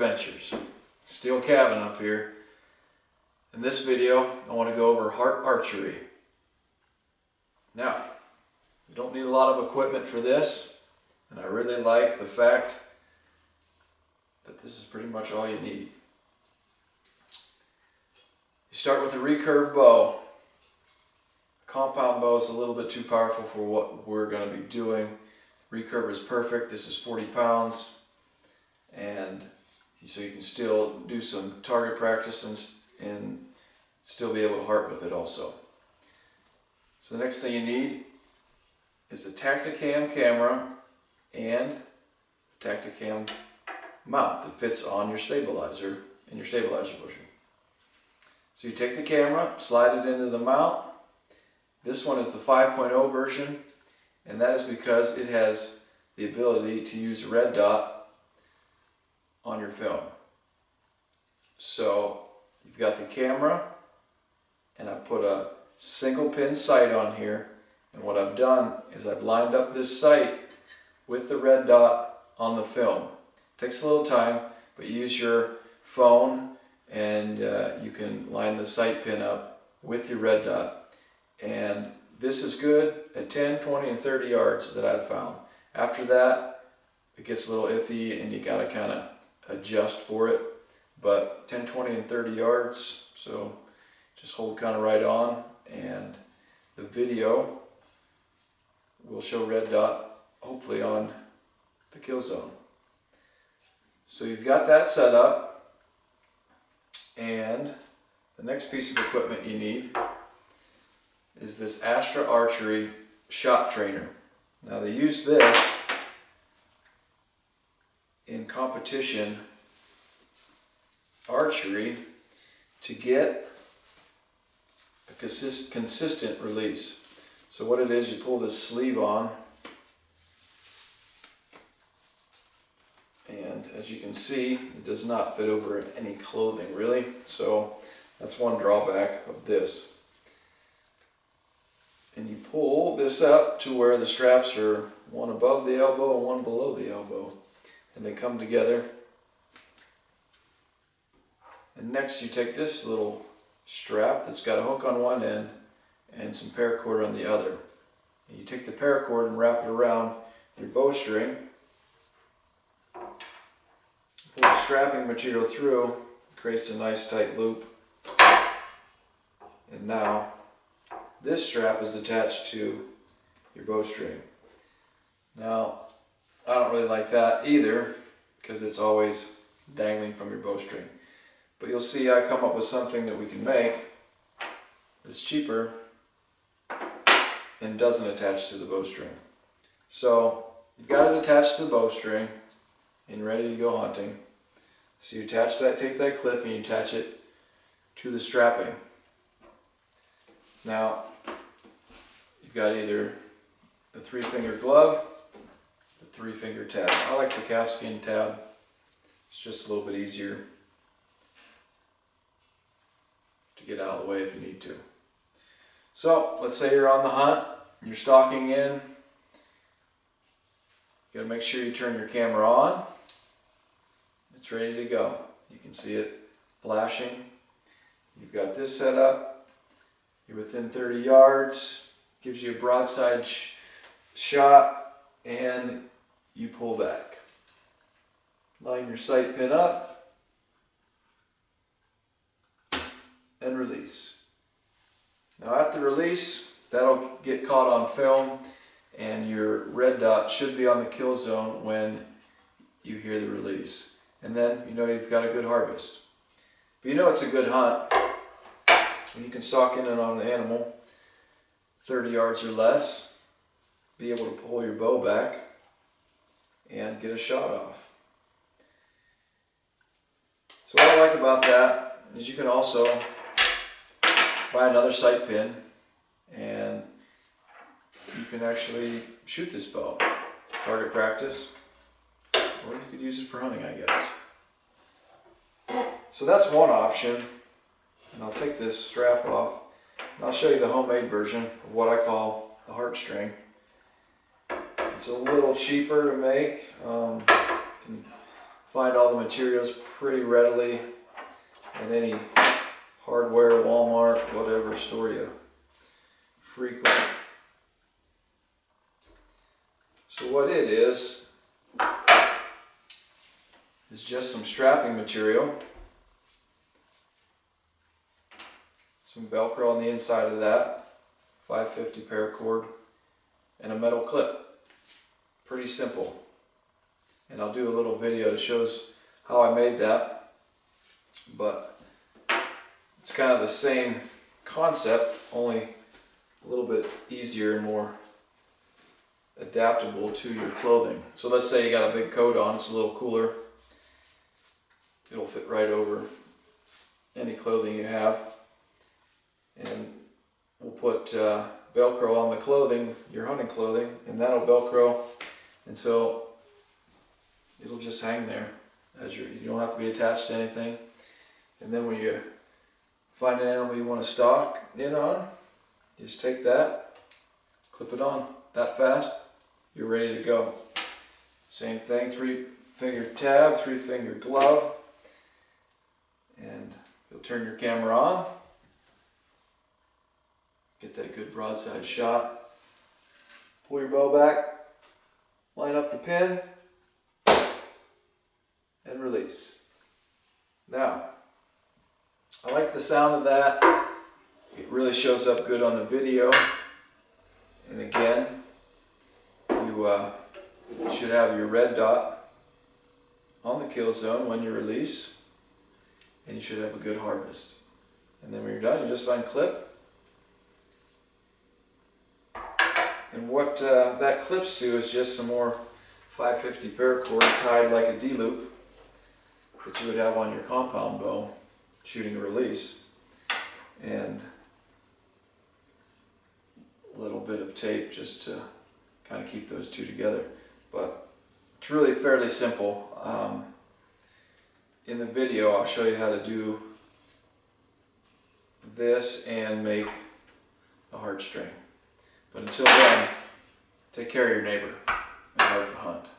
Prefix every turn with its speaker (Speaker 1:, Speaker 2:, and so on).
Speaker 1: adventures. Steel cabin up here. In this video, I want to go over H.A.R.T archery. Now, you don't need a lot of equipment for this, and I really like the fact that this is pretty much all you need. You start with a recurve bow. A compound bow is a little bit too powerful for what we're going to be doing. Recurve is perfect. This is 40 pounds, and so you can still do some target practice and still be able to H.A.R.T with it also. So the next thing you need is a Tacticam camera and a Tacticam mount that fits on your stabilizer in your stabilizer bushing. So you take the camera, slide it into the mount. This one is the 5.0 version, and that is because it has the ability to use a red dot on your film. So you've got the camera, and I put a single pin sight on here, and what I've done is I've lined up this sight with the red dot on the film. It takes a little time, but use your phone and you can line the sight pin up with your red dot. And this is good at 10, 20, and 30 yards that I've found. After that, it gets a little iffy and you gotta kind of adjust for it. But 10, 20, and 30 yards, so just hold kind of right on, and the video will show red dot hopefully on the kill zone. So you've got that set up, and the next piece of equipment you need is this H.A.R.T Archery shot trainer. Now they use this in competition archery to get a consistent release. So what it is, you pull this sleeve on, and as you can see, it does not fit over any clothing really, so that's one drawback of this. And you pull this up to where the straps are one above the elbow and one below the elbow, and they come together. And next you take this little strap that's got a hook on one end and some paracord on the other. And you take the paracord and wrap it around your bowstring. Pull the strapping material through, it creates a nice tight loop. And now this strap is attached to your bowstring. Now, I don't really like that either because it's always dangling from your bowstring. But you'll see I come up with something that we can make that's cheaper and doesn't attach to the bowstring. So you've got it attached to the bowstring and ready to go hunting. So you attach that, take that clip and you attach it to the strapping. Now you've got either the 3-finger glove, the 3-finger tab. I like the calfskin tab. It's just a little bit easier to get out of the way if you need to. So let's say you're on the hunt, you're stalking in. You gotta make sure you turn your camera on. It's ready to go. You can see it flashing. You've got this set up. You're within 30 yards. Gives you a broadside shot, and you pull back. Line your sight pin up and release. Now at the release, that'll get caught on film, and your red dot should be on the kill zone when you hear the release. And then you know you've got a good harvest. But you know it's a good hunt when you can stalk in on an animal 30 yards or less, be able to pull your bow back and get a shot off. So what I like about that is you can also buy another sight pin and you can actually shoot this bow. Target practice, or you could use it for hunting, I guess. So that's one option, and I'll take this strap off and I'll show you the homemade version of what I call the H.A.R.T string. It's a little cheaper to make. You can find all the materials pretty readily in any hardware, Walmart, whatever store you frequent. So what it is just some strapping material, some Velcro on the inside of that, 550 paracord, and a metal clip. Pretty simple. And I'll do a little video that shows how I made that, but it's kind of the same concept, only a little bit easier and more adaptable to your clothing. So let's say you got a big coat on, it's a little cooler. It'll fit right over any clothing you have. And we'll put Velcro on the clothing, your hunting clothing, and that'll Velcro. And so it'll just hang there. You don't have to be attached to anything. And then when you find an animal you want to stalk in on, you just take that, clip it on that fast, you're ready to go. Same thing, 3-finger tab, 3-finger glove, and you'll turn your camera on, get that good broadside shot, pull your bow back, line up the pin, and release. Now, I like the sound of that. It really shows up good on the video. And again, you should have your red dot on the kill zone when you release, and you should have a good harvest. And then when you're done, you just unclip. And what that clips to is just some more 550 paracord tied like a D-loop that you would have on your compound bow shooting a release, and a little bit of tape just to kind of keep those two together. But it's really fairly simple. In the video I'll show you how to do this and make a heartstring. But until then, take care of your neighbor and heart the hunt.